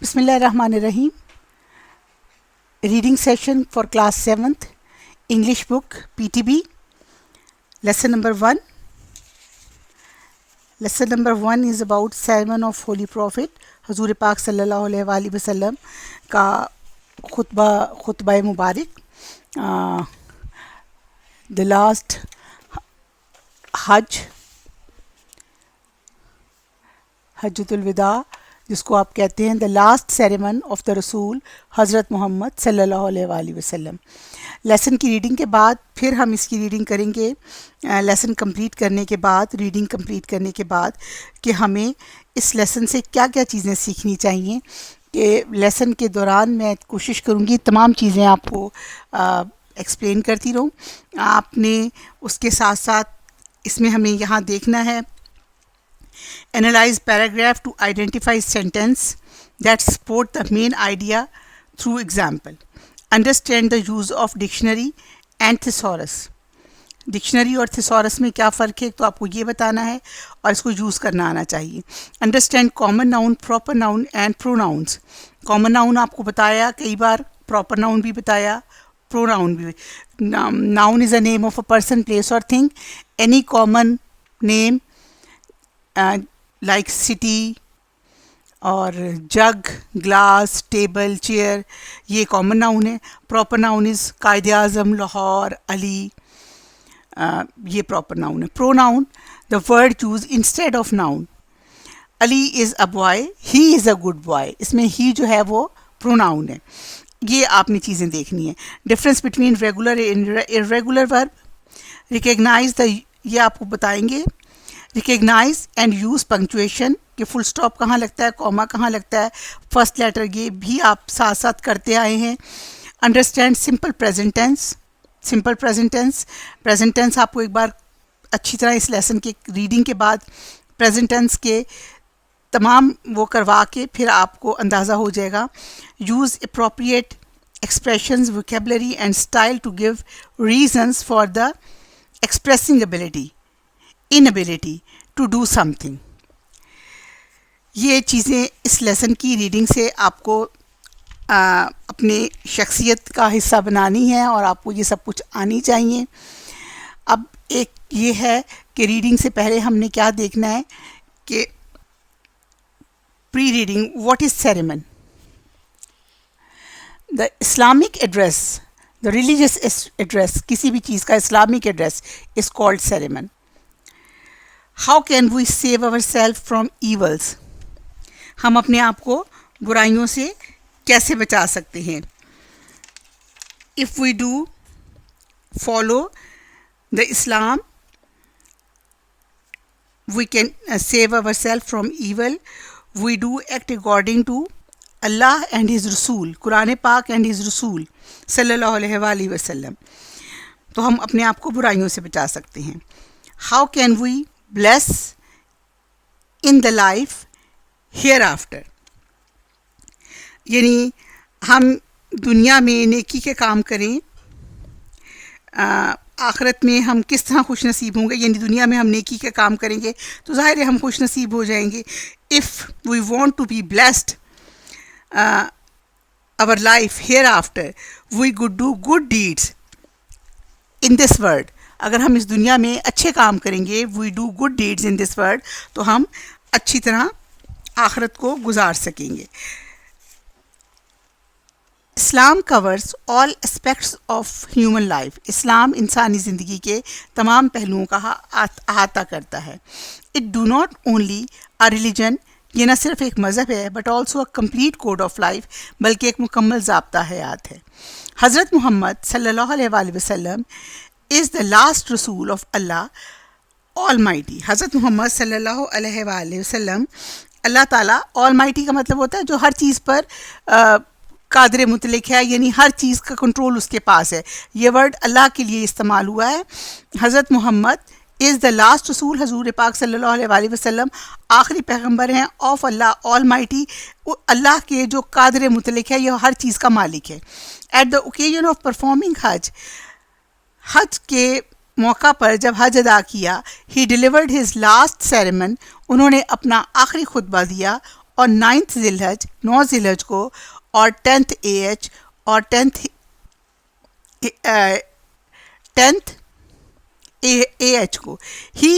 بسم اللہ الرحمن الرحیم. Reading session for class 7th English book PTB. Lesson number 1. Lesson number 1 is about sermon of holy prophet. حضور پاک صلی اللہ علیہ وآلہ وسلم کا خطبہ مبارک. دا لاسٹ حجۃ الوداع جس کو آپ کہتے ہیں دا لاسٹ سیریمن آف دا رسول حضرت محمد صلی اللہ علیہ وآلہ وسلم. لیسن کی ریڈنگ کے بعد پھر ہم اس کی ریڈنگ کریں گے. لیسن کمپلیٹ کرنے کے بعد ریڈنگ کمپلیٹ کرنے کے بعد کہ ہمیں اس لیسن سے کیا کیا چیزیں سیکھنی چاہیے. کہ لیسن کے دوران میں کوشش کروں گی تمام چیزیں آپ کو ایکسپلین کرتی رہوں. آپ نے اس کے ساتھ ساتھ اس میں ہمیں یہاں دیکھنا ہے Analyze paragraph to identify sentence that support the main idea through example. Understand the use of dictionary and thesaurus. Dictionary اور thesaurus میں کیا فرق ہے تو آپ کو یہ بتانا ہے اور اس کو یوز کرنا آنا چاہیے. Understand common noun, proper noun and pronouns. common noun آپ کو بتایا کئی بار, proper noun بھی بتایا, pronoun بھی. Noun is a name of a person, place or thing. Any common name like city اور جگ, گلاس, ٹیبل, چیئر, یہ common noun ہے. Proper noun is Quaid Azam, Lahore, Ali, یہ پراپر ناؤن ہے. Pronoun the word chose instead of noun. Ali is a boy, he is a good boy, اس میں ہی جو ہے وہ پرو ناؤن ہے. یہ آپ نے چیزیں دیکھنی ہے. Difference between regular and irregular ورب. ریکگنائز دا, یہ آپ کو بتائیں گے. ریکگنائز اینڈ یوز پنکچویشن کہ فل اسٹاپ کہاں لگتا ہے, کوما کہاں لگتا ہے, فرسٹ لیٹر, یہ بھی آپ ساتھ ساتھ کرتے آئے ہیں. Understand simple present tense. Simple present tense, present tense آپ کو ایک بار اچھی طرح اس لیسن کے ریڈنگ کے بعد پریزنٹ ٹینس کے تمام وہ کروا کے پھر آپ کو اندازہ ہو جائے گا. Use appropriate expressions, vocabulary and style to give reasons for the expressing ability, inability to do something. یہ چیزیں اس لیسن کی ریڈنگ سے آپ کو اپنے شخصیت کا حصہ بنانی ہے اور آپ کو یہ سب کچھ آنی چاہیے. اب ایک یہ ہے کہ ریڈنگ سے پہلے ہم نے کیا دیکھنا ہے کہ pre reading what is sermon. The Islamic address, the religious address, کسی بھی چیز کا Islamic address is called sermon. How can we save ourselves from evils? ہم اپنے آپ کو برائیوں سے کیسے بچا سکتے ہیں. If we do follow the Islam, we can save ourselves from evil. We do act according to Allah and His Rasul, قرآن پاک and His Rasul صلی اللہ علیہ وآلہ وسلم. تو ہم اپنے آپ کو برائیوں سے بچا سکتے ہیں. How can we bless in the life hereafter? یعنی ہم دنیا میں نیکی کے کام کریں, آخرت میں ہم کس طرح خوش نصیب ہوں گے. یعنی دنیا میں ہم نیکی کے کام کریں گے تو ظاہر ہے ہم خوش نصیب ہو جائیں گے. if we want to be blessed our life hereafter, we could do good deeds in this world. اگر ہم اس دنیا میں اچھے کام کریں گے, we do good deeds in this world, تو ہم اچھی طرح آخرت کو گزار سکیں گے. Islam covers all aspects of human life. Islam انسانی زندگی کے تمام پہلوؤں کا احاطہ کرتا ہے. It do not only a religion, یہ نہ صرف ایک مذہب ہے, but also a complete code of life, بلکہ ایک مکمل ضابطہ حیات ہے. حضرت محمد صلی اللہ علیہ وآلہ وسلم is the last رسول of Allah Almighty. حضرت محمد صلی اللہ علیہ وآلہ وسلم, اللہ تعالیٰ Almighty کا مطلب ہوتا ہے جو ہر چیز پر قادر مطلق ہے, یعنی ہر چیز کا کنٹرول اس کے پاس ہے. یہ ورڈ اللہ کے لیے استعمال ہوا ہے. حضرت محمد is the last رسول, حضور پاک صلی اللہ علیہ وآلہ وسلم آخری پیغمبر ہیں, of اللہ Almighty, اللہ کے جو قادر مطلق ہے, یہ ہر چیز کا مالک ہے. At the occasion of performing Hajj, حج کے موقع پر جب حج ادا کیا, ہی ڈیلیورڈ ہز لاسٹ سیریمن, انہوں نے اپنا آخری خطبہ دیا اور 9 ذی الحج 9 ذی الحج کو اور 10 AH اور 10 AH کو. ہی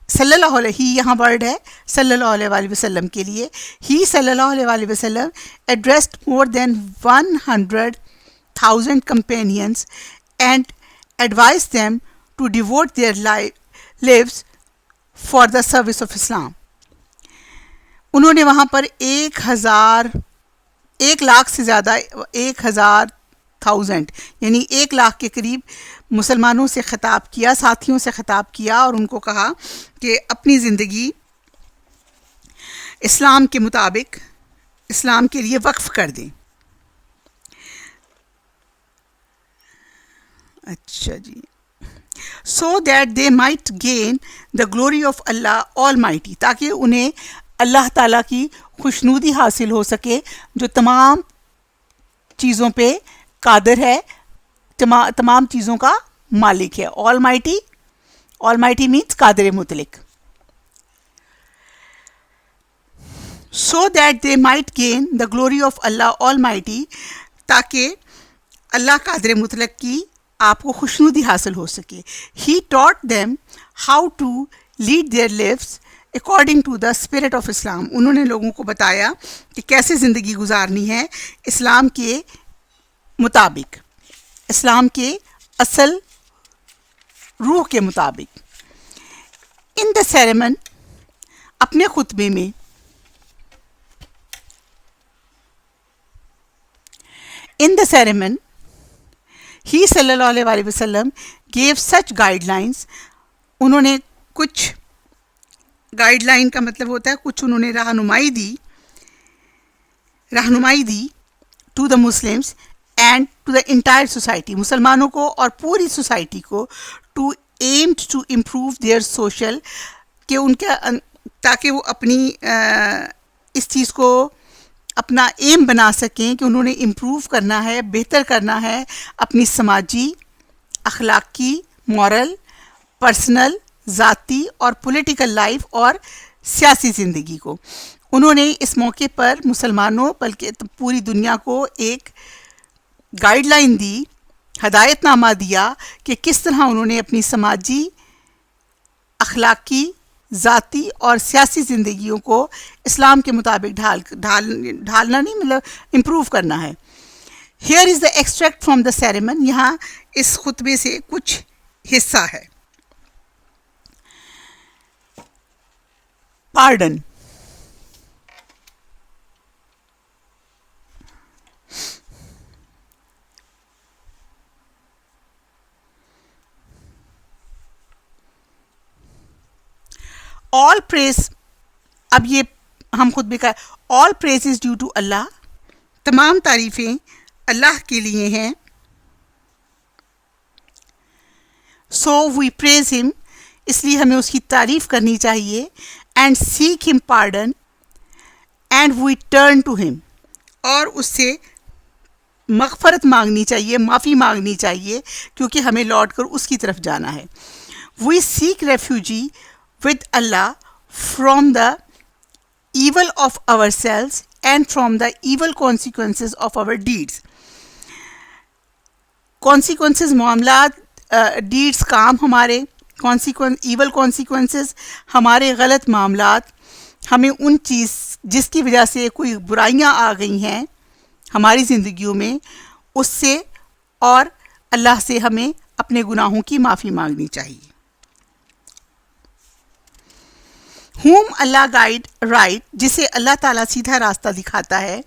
صلی اللہ علیہ، ہی یہاں ورڈ ہے صلی اللہ علیہ وآلہ وسلم کے لیے. ہی صلی اللہ علیہ وآلہ وسلم addressed more than 100,000 companions and advised them to devote their lives for the service of Islam. انہوں نے وہاں پر 1,000 سے زیادہ 1,000 یعنی 1,00,000 کے قریب مسلمانوں سے خطاب کیا، ساتھیوں سے خطاب کیا، اور ان کو کہا کہ اپنی زندگی اسلام کے مطابق اسلام کے لیے وقف کر دیں. اچھا جی. So that they might gain the glory of Allah almighty, تاکہ انہیں اللہ تعالیٰ کی خوشنودی حاصل ہو سکے جو تمام چیزوں پہ قادر ہے، تمام چیزوں کا مالک ہے. آل مائٹی مینس قادر مطلق. سو that they might gain the glory of Allah almighty, تاکہ اللہ قادر مطلق کی آپ کو خوشنودی حاصل ہو سکے. He taught them how to lead their lives according to the spirit of Islam. انہوں نے لوگوں کو بتایا کہ کیسے زندگی گزارنی ہے اسلام کے مطابق، اسلام کے اصل روح کے مطابق. ان دا سیریمن، اپنے خطبے میں ان دا سیریمن ہی صلی اللہ علیہ وآلہ وسلم گیو سچ گائیڈ لائنس. انہوں نے کچھ گائیڈ لائن کا مطلب ہوتا ہے کچھ انہوں نے رہنمائی دی to the Muslims and to the entire society, مسلمانوں کو اور پوری سوسائٹی کو، to aimed to improve their social, کہ ان کا تاکہ وہ اپنی اس چیز کو اپنا ایم بنا سکیں کہ انہوں نے امپروو کرنا ہے، بہتر کرنا ہے اپنی سماجی، اخلاقی، مورل، پرسنل، ذاتی اور پولیٹیکل لائف اور سیاسی زندگی کو. انہوں نے اس موقع پر مسلمانوں بلکہ پوری دنیا کو ایک گائیڈ لائن دی، ہدایت نامہ دیا کہ کس طرح انہوں نے اپنی سماجی، اخلاقی، ذاتی اور سیاسی زندگیوں کو اسلام کے مطابق ڈھالنا نہیں، مطلب امپروو کرنا ہے. Here is the extract from the sermon, یہاں اس خطبے سے کچھ حصہ ہے. پارڈن. آل پریز، اب یہ ہم خطبے کا، آل پریز از ڈیو ٹو اللہ، تمام تعریفیں اللہ کے لیے ہیں. سو وی پریز ہم، اس لیے ہمیں اس کی تعریف کرنی چاہیے. And seek him pardon and we turn to him, اور اس سے مغفرت مانگنی چاہیے، معافی مانگنی چاہیے، کیونکہ ہمیں لوٹ کر اس کی طرف جانا ہے. وی سیک refugee with Allah from the evil of ourselves and from the evil consequences of our deeds. Consequences معاملات، deeds کام ہمارے، evil consequences ہمارے غلط معاملات، ہمیں ان چیز جس کی وجہ سے کوئی برائیاں آ گئی ہیں ہماری زندگیوں میں، اس سے، اور اللہ سے ہمیں اپنے گناہوں کی معافی مانگنی چاہیے. whom اللہ guide right، جسے اللہ تعالیٰ سیدھا راستہ دکھاتا ہے.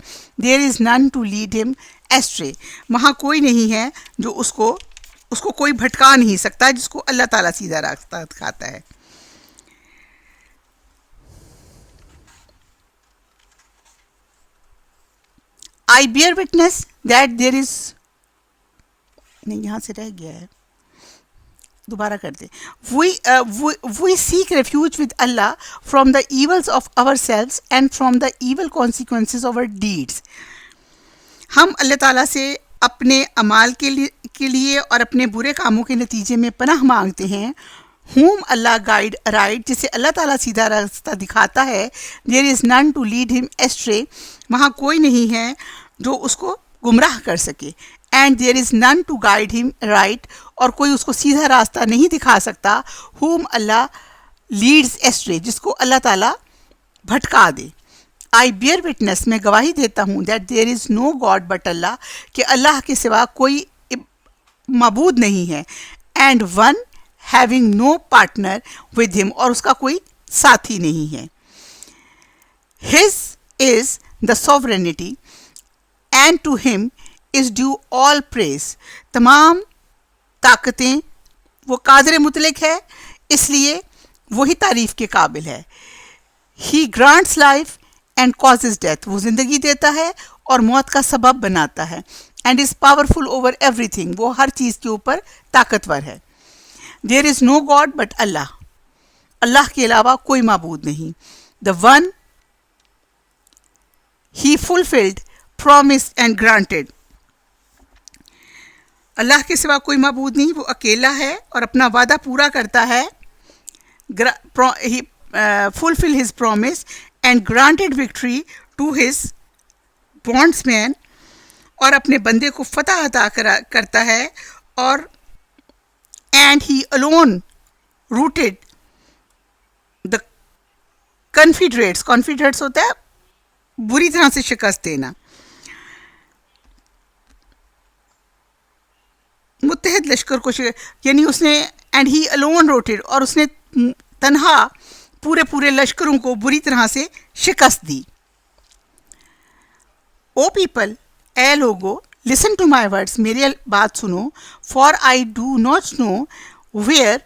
there is none to lead him astray، وہاں کوئی نہیں ہے جو اس کو کوئی بھٹکا نہیں سکتا جس کو اللہ تعالیٰ سیدھا راستہ دکھاتا ہے. I bear witness that there is، نہیں یہاں سے رہ گیا ہے، دوبارہ کر دیں. we seek refuge with Allah from the evils of ourselves and from the evil consequences of our deeds. ہم اللہ تعالیٰ سے اپنے اعمال کے لیے اور اپنے برے کاموں کے نتیجے میں پناہ مانگتے ہیں. whom Allah guide right, جسے اللہ تعالیٰ سیدھا راستہ دکھاتا ہے. there is none to lead him astray, وہاں کوئی نہیں ہے جو اس کو گمراہ کر سکے. and there is none to guide him right, اور کوئی اس کو سیدھا راستہ نہیں دکھا سکتا. whom Allah leads astray, جس کو اللہ تعالیٰ بھٹکا دے. I bear witness, میں گواہی دیتا ہوں that there is no God but Allah, کہ اللہ کے سوا کوئی معبود نہیں ہے. and one having no partner with him, اور اس کا کوئی ساتھی نہیں ہے. his is the sovereignty and to him is due all praise, تمام طاقتیں وہ قادر مطلق ہے اس لیے وہی تعریف کے قابل ہے. he grants life and causes death, وہ زندگی دیتا ہے اور موت کا سبب بناتا ہے. and is powerful over everything, وہ ہر چیز کے اوپر طاقتور ہے. there is no God but Allah, اللہ کے علاوہ کوئی معبود نہیں. the one he fulfilled promise and granted, اللہ کے سوا کوئی معبود نہیں, وہ اکیلا ہے اور اپنا وعدہ پورا کرتا ہے. he fulfill his promise and granted victory to his bondsman, اور اپنے بندے کو فتح عطا کرتا ہے. اور and he alone rooted the confederates ہوتا ہے بری طرح سے شکست دینا, متحد لشکر کو یعنی اس نے and he alone rooted, اور اس نے تنہا پورے لشکروں کو بری طرح سے شکست دی. او پیپل, اے لوگو, listen to my words, میری بات سنو. for I do not know where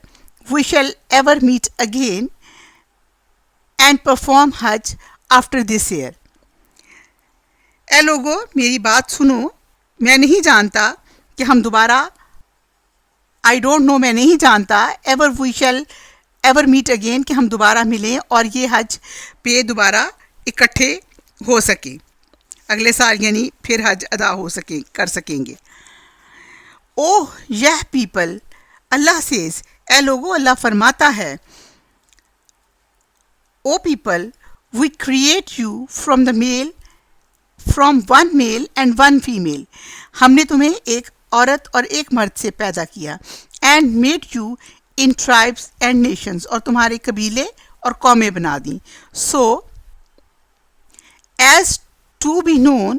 we shall ever meet again and perform Hajj after this year. اے لوگو میری بات سنو, میں نہیں جانتا کہ ہم دوبارہ I don't know, میں نہیں جانتا ever we shall ever meet again, کہ ہم دوبارہ ملیں اور یہ حج پہ دوبارہ اکٹھے ہو سکیں اگلے سال, یعنی پھر حج ادا کر سکیں گے. اوہ یہ پیپل, اللہ سیز, اے لوگو اللہ فرماتا ہے, O people we create you from one male and one female, ہم نے تمہیں ایک عورت اور ایک مرد سے پیدا کیا. And made you in tribes and nations, اور تمہارے قبیلے اور قومیں بنا دیں. So as to be known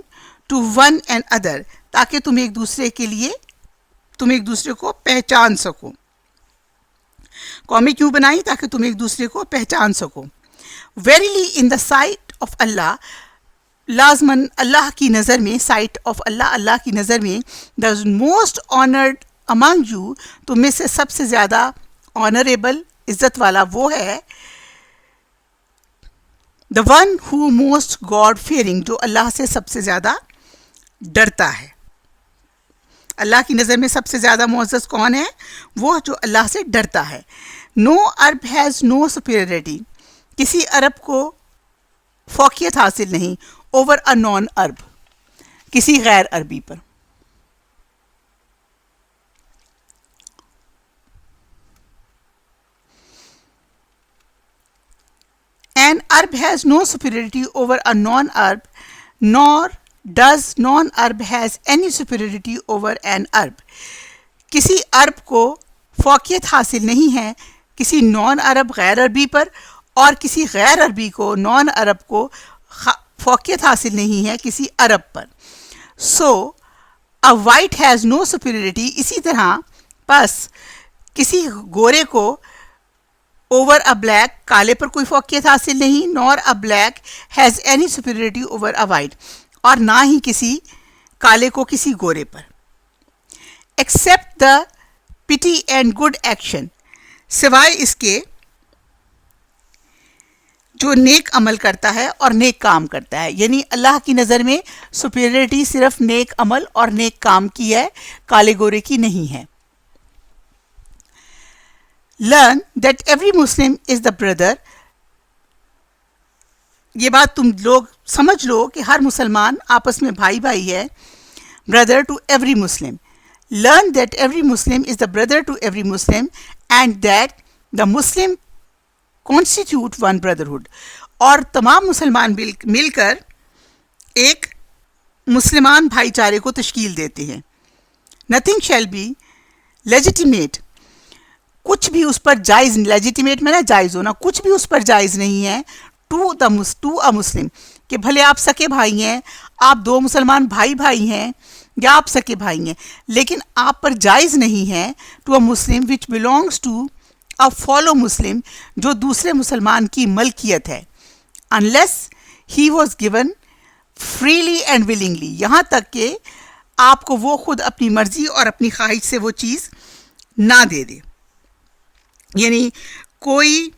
to one and other, تاکہ تم ایک دوسرے کو پہچان سکو. قومیں کیوں بنائی؟ تاکہ تم ایک دوسرے کو پہچان سکو. Verily in the sight of Allah, لازماً اللہ کی نظر میں, سائٹ آف اللہ, اللہ کی نظر میں, the most honoured among you, تم میں سے سب سے زیادہ آنریبل, عزت والا وہ ہے, the one who most God fearing, جو اللہ سے سب سے زیادہ ڈرتا ہے. اللہ کی نظر میں سب سے زیادہ معزز کون ہے؟ وہ جو اللہ سے ڈرتا ہے. نو عرب ہیز نو سپیریٹی, کسی عرب کو فوقیت حاصل نہیں, اوور اے نان عرب, کسی غیر عربی پر. An Arab has no superiority over a non-Arab, nor does non-Arab has any superiority over an Arab. کسی عرب کو فوقیت حاصل نہیں ہے کسی نان عرب غیر عربی پر, اور کسی غیر عربی کو نان عرب کو فوقیت حاصل نہیں ہے کسی عرب پر. So a white has no superiority, اسی طرح بس کسی گورے کو اوور اے بلیک, کالے پر کوئی فوقیت حاصل نہیں, nor a black has any superiority over a white, اور نہ ہی کسی کالے کو کسی گورے پر. ایکسیپٹ دا پٹی اینڈ گڈ ایکشن, سوائے اس کے جو نیک عمل کرتا ہے اور نیک کام کرتا ہے. یعنی اللہ کی نظر میں سپیریورٹی صرف نیک عمل اور نیک کام کی ہے, کالے گورے کی نہیں ہے. Learn that every Muslim is the brother, یہ بات تم لوگ سمجھ لو کہ ہر مسلمان آپس میں بھائی بھائی ہے. brother to every Muslim. Learn that every Muslim is the brother to every Muslim, and that the Muslim constituted one brotherhood, اور تمام مسلمان مل کر ایک مسلمان بھائی چارے کو تشکیل دیتے ہیں. نتھنگ شیل بی لیجیٹیمیٹ، کچھ بھی اس پر جائز، لیجیٹیمیٹ میں نا جائز ہونا، کچھ بھی اس پر جائز نہیں ہے ٹو اے مسلم، کہ بھلے آپ سکے بھائی ہیں، آپ دو مسلمان بھائی ہیں یا آپ سکے بھائی ہیں، لیکن آپ پر جائز نہیں ہے to a Muslim which belongs to a fellow Muslim, جو دوسرے مسلمان کی ملکیت ہے، unless he was given freely and willingly، یہاں تک کہ آپ کو وہ خود اپنی مرضی اور اپنی خواہش سے وہ چیز نہ دے دے. یعنی کوئی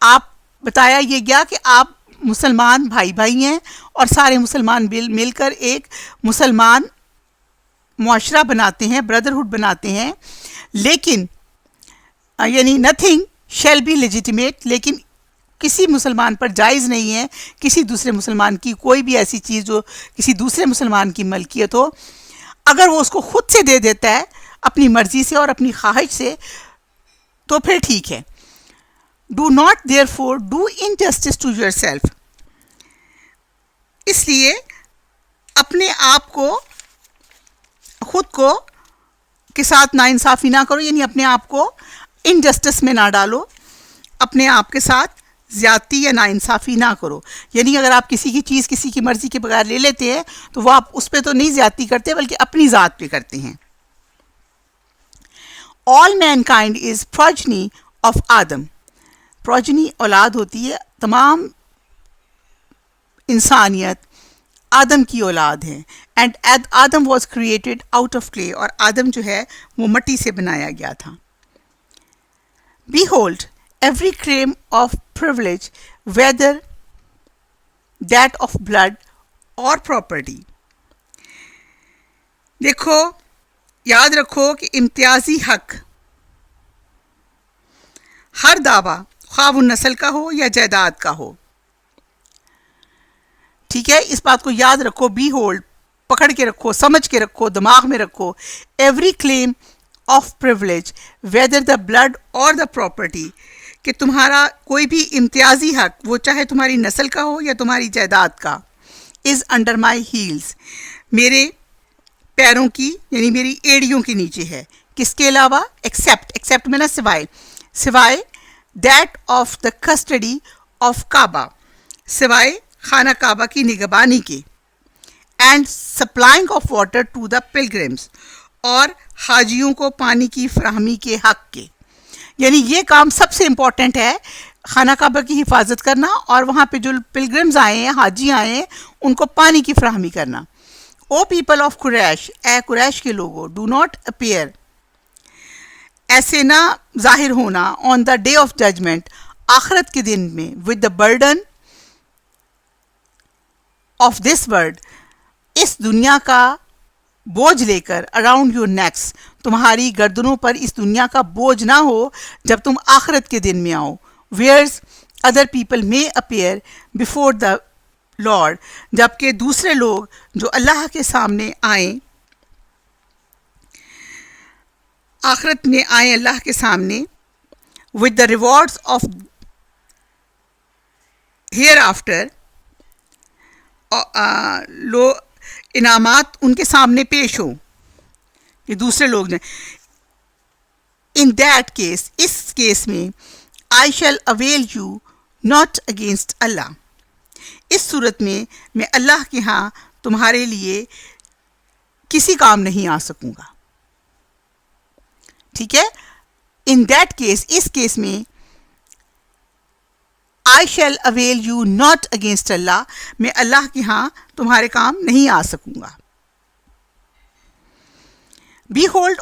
آپ بتایا یہ گیا کہ آپ مسلمان بھائی ہیں اور سارے مسلمان مل کر ایک مسلمان معاشرہ بناتے ہیں، بردرہڈ بناتے ہیں، لیکن یعنی نتھنگ شیل بی لیجیٹیمیٹ، لیکن کسی مسلمان پر جائز نہیں ہے کسی دوسرے مسلمان کی کوئی بھی ایسی چیز جو کسی دوسرے مسلمان کی ملکیت ہو، اگر وہ اس کو خود سے دے دیتا ہے اپنی مرضی سے اور اپنی خواہش سے تو پھر ٹھیک ہے. Do not therefore do injustice to your yourself لیے اپنے آپ کو خود کو کے ساتھ ناانصافی نہ کرو، یعنی اپنے آپ کو انجسٹس میں نہ ڈالو، اپنے آپ کے ساتھ زیادتی یا ناانصافی نہ کرو. یعنی اگر آپ کسی کی چیز کسی کی مرضی کے بغیر لے لیتے ہیں تو وہ آپ اس پہ تو نہیں زیادتی کرتے بلکہ اپنی ذات پہ کرتے ہیں. All mankind is progeny of Adam. progeny اولاد ہوتی ہے، تمام انسانیت آدم کی اولاد ہے. And Adam was created out of clay, اور آدم جو ہے وہ مٹی سے بنایا گیا تھا. Behold, every claim of privilege, whether that of blood or property. دیکھو، یاد رکھو کہ امتیازی حق، ہر دعویٰ خواہ وہ نسل کا ہو یا جائیداد کا ہو، ٹھیک ہے، اس بات کو یاد رکھو، بی ہولڈ، پکڑ کے رکھو، سمجھ کے رکھو، دماغ میں رکھو. Every claim of privilege whether the blood or the property, کہ تمہارا کوئی بھی امتیازی حق، وہ چاہے تمہاری نسل کا ہو یا تمہاری جائیداد کا، از انڈر مائی ہیلز، میرے پیروں کی یعنی میری ایڑیوں کے نیچے ہے. کس کے علاوہ؟ ایکسیپٹ میں نا سوائے that of the custody of Kaaba, سوائے خانہ کعبہ کی نگہبانی کے، and supplying of water to the pilgrims, اور حاجیوں کو پانی کی فراہمی کے حق کے. یعنی یہ کام سب سے امپورٹنٹ ہے، خانہ کعبہ کی حفاظت کرنا اور وہاں پہ جو پلگرمز آئے ہیں، حاجی آئے ہیں، ان کو پانی کی فراہمی کرنا. او پیپل آف قریش، اے قریش کے لوگوں، ڈو ناٹ اپیئر، ایسے نہ ظاہر ہونا، on the day of judgment, آخرت کے دن میں، with the burden of this world, اس دنیا کا بوجھ لے کر، اراؤنڈ یور نیکس، تمہاری گردنوں پر اس دنیا کا بوجھ نہ ہو جب تم آخرت کے دن میں آؤ. Whereas other people may appear before the Lord، جبکہ دوسرے لوگ جو اللہ کے سامنے آئیں، آخرت میں آئیں اللہ کے سامنے، with the rewards of hereafter، انعامات ان کے سامنے پیش ہوں، یہ دوسرے لوگ نے. ان دیٹ کیس، اس کیس میں، I shall avail you not against Allah, اس صورت میں میں اللہ کے ہاں تمہارے لیے کسی کام نہیں آ سکوں گا. ٹھیک ہے، ان دیٹ کیس، اس کیس میں، I shall avail you not against Allah, میں اللہ کے ہاں تمہارے کام نہیں آ سکوں گا. Behold,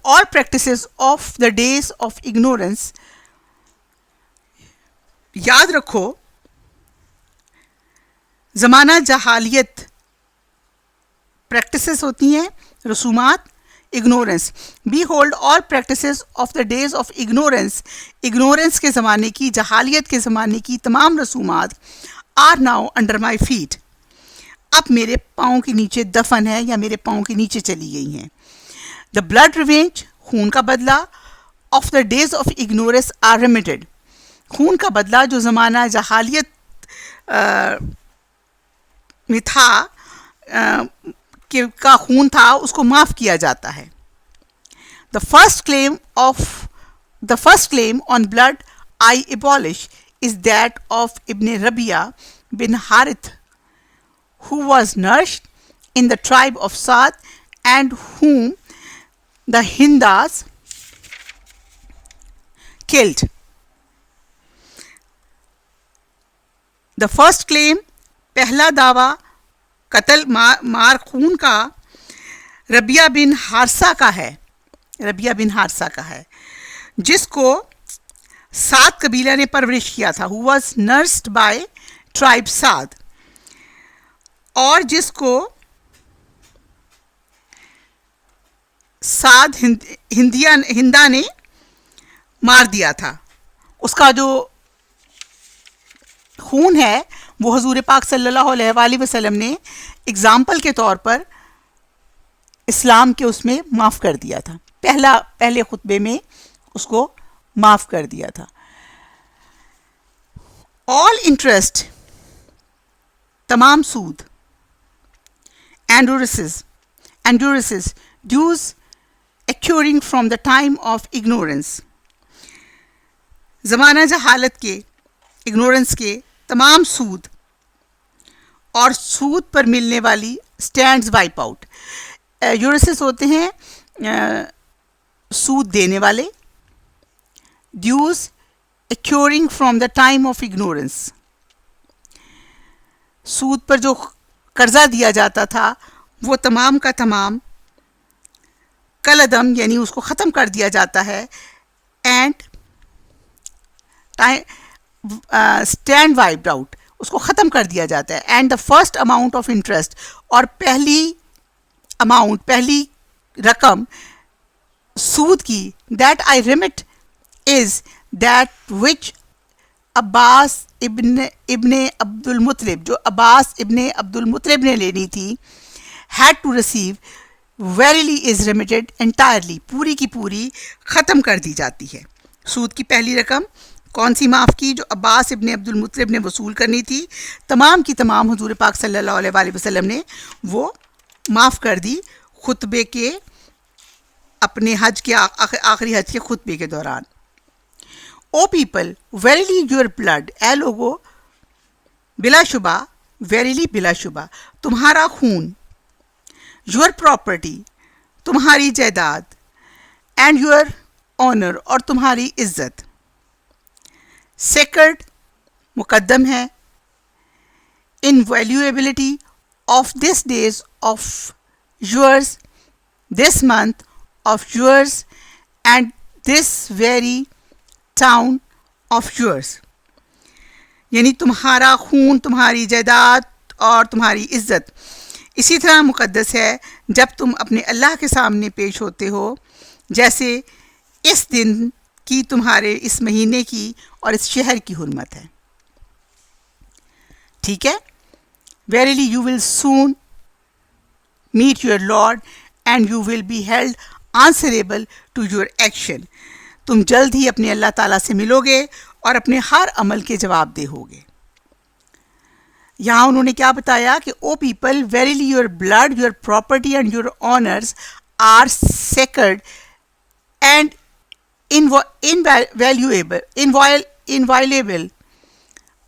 all practices of the days of ignorance، یاد رکھو زمانہ جہالیت، پریکٹسز ہوتی ہیں رسومات، ignorance. Behold, all practices of the days of ignorance کے زمانے کی، جہالیت کے زمانے کی تمام رسومات are now under my feet. اب میرے پاؤں کے نیچے دفن ہے یا میرے پاؤں کے نیچے چلی گئی ہیں. دا بلڈ ریونج، خون کا بدلہ، of the days of ignorance are remitted, خون کا بدلہ جو زمانہ جہالیت میں تھا کا خون تھا، اس کو معاف کیا جاتا ہے. The first claim on blood I abolish is that of Ibn Rabia bin Harith, who was nourished in the tribe of Saad and whom the Hindas killed. The first claim، پہلا دعویٰ قتل مار خون کا ربیہ بن حارثہ کا ہے، ربیہ بن حارثہ کا ہے، جس کو سعد قبیلہ نے پرورش کیا تھا. who was nursed by tribe سعد، اور جس کو سعد ہندا نے مار دیا تھا. اس کا جو خون ہے وہ حضور پاک صلی اللہ علیہ وآلہ وسلم نے اگزامپل کے طور پر اسلام کے اس میں معاف کر دیا تھا، پہلے خطبے میں اس کو معاف کر دیا تھا. آل انٹرسٹ، تمام سود، اینڈورسز dues accruing from the time of ignorance، زمانہ جہالت کے، اگنورنس کے تمام سود اور سود پر ملنے والی اسٹینڈز وائپ آؤٹ. یورسز ہوتے ہیں سود دینے والے، dues accruing from the time of ignorance، سود پر جو قرضہ دیا جاتا تھا وہ تمام کا تمام کالعدم، یعنی اس کو ختم کر دیا جاتا ہے. اینڈ اسٹینڈ وائپڈ آؤٹ، اس کو ختم کر دیا جاتا ہے. And the first amount of interest, اور پہلی رقم سود کی، that I remit is that which Abbas ibn Abdul المطلب، جو عباس ابن عبد المطلب نے لینی تھی، had to receive verily is remitted entirely، پوری کی پوری ختم کر دی جاتی ہے. سود کی پہلی رقم کون سی معاف کی؟ جو عباس ابن عبد المطلب نے وصول کرنی تھی، تمام کی تمام حضور پاک صلی اللہ علیہ وآلہ وسلم نے وہ معاف کر دی خطبے کے، اپنے حج کے آخری حج کے خطبے کے دوران. او پیپل ویریلی یور بلڈ، اے لوگو بلا شبہ، ویریلی بلا شبہ تمہارا خون، یور پراپرٹی تمہاری جائیداد، اینڈ یور آنر اور تمہاری عزت، سیکرڈ مقدم ہے، inviolability of this days of yours, this month of yours, and this very town of yours, یعنی تمہارا خون، تمہاری جائیداد اور تمہاری عزت اسی طرح مقدس ہے جب تم اپنے اللہ کے سامنے پیش ہوتے ہو، جیسے اس دن کی تمہارے اس مہینے کی اور اس شہر کی حرمت ہے. ٹھیک ہے. Verily you will soon meet your lord and you will be held answerable to your action, تم جلد ہی اپنے اللہ تعالیٰ سے ملو گے اور اپنے ہر عمل کے جواب دہ ہوگے. یہاں انہوں نے کیا بتایا کہ O people verily your blood, your property and your honours are sacred and inviolable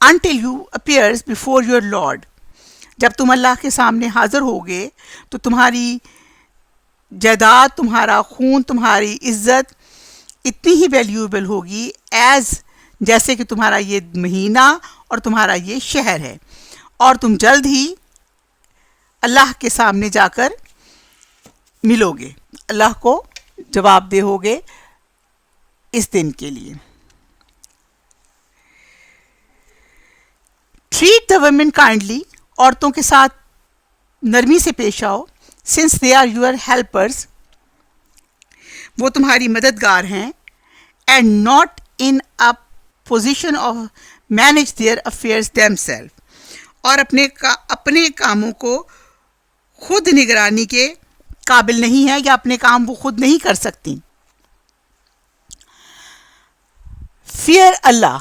until you appears before your Lord. جب تم اللہ کے سامنے حاضر ہوگے تو تمہاری جائیداد، تمہارا خون، تمہاری عزت اتنی ہی ویلیویبل ہوگی جیسے کہ تمہارا یہ مہینہ اور تمہارا یہ شہر ہے، اور تم جلد ہی اللہ کے سامنے جا کر ملو گے، اللہ کو جواب دہ ہوگے اس دن کے لیے. ٹریٹ دا ویمن کائنڈلی، عورتوں کے ساتھ نرمی سے پیش آؤ، since they are your helpers, وہ تمہاری مددگار ہیں، and not in a position of manage their affairs them self, اور اپنے کاموں کو خود نگرانی کے قابل نہیں ہے یا اپنے کام وہ خود نہیں کر سکتی. فیئر اللہ.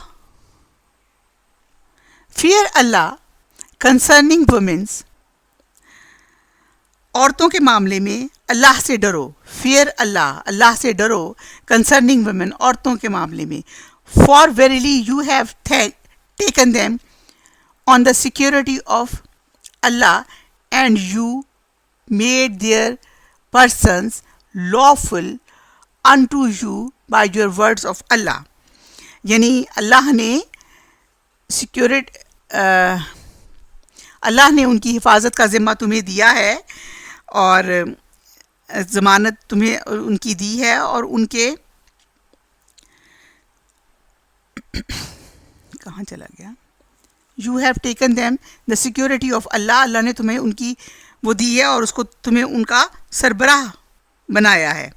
فیئر اللہ کنسرننگ وومنس. عورتوں کے معاملے میں اللہ سے ڈرو. فیئر اللہ, اللہ سے ڈرو. کنسرننگ ویمن, عورتوں کے معاملے میں. For verily you have taken them on the security of Allah and you made their persons lawful unto you by your words of Allah. یعنی اللہ نے اللہ نے ان کی حفاظت کا ذمہ تمہیں دیا ہے اور ضمانت تمہیں ان کی دی ہے, اور ان کے کہاں چلا گیا, you have taken them the security of Allah, Allah نے تمہیں ان کی وہ دی ہے اور اس کو تمہیں ان کا سربراہ بنایا ہے.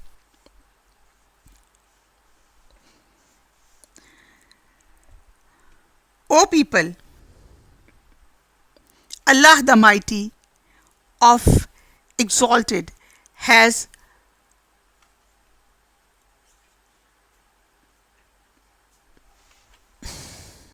O people, Allah the Mighty of Exalted has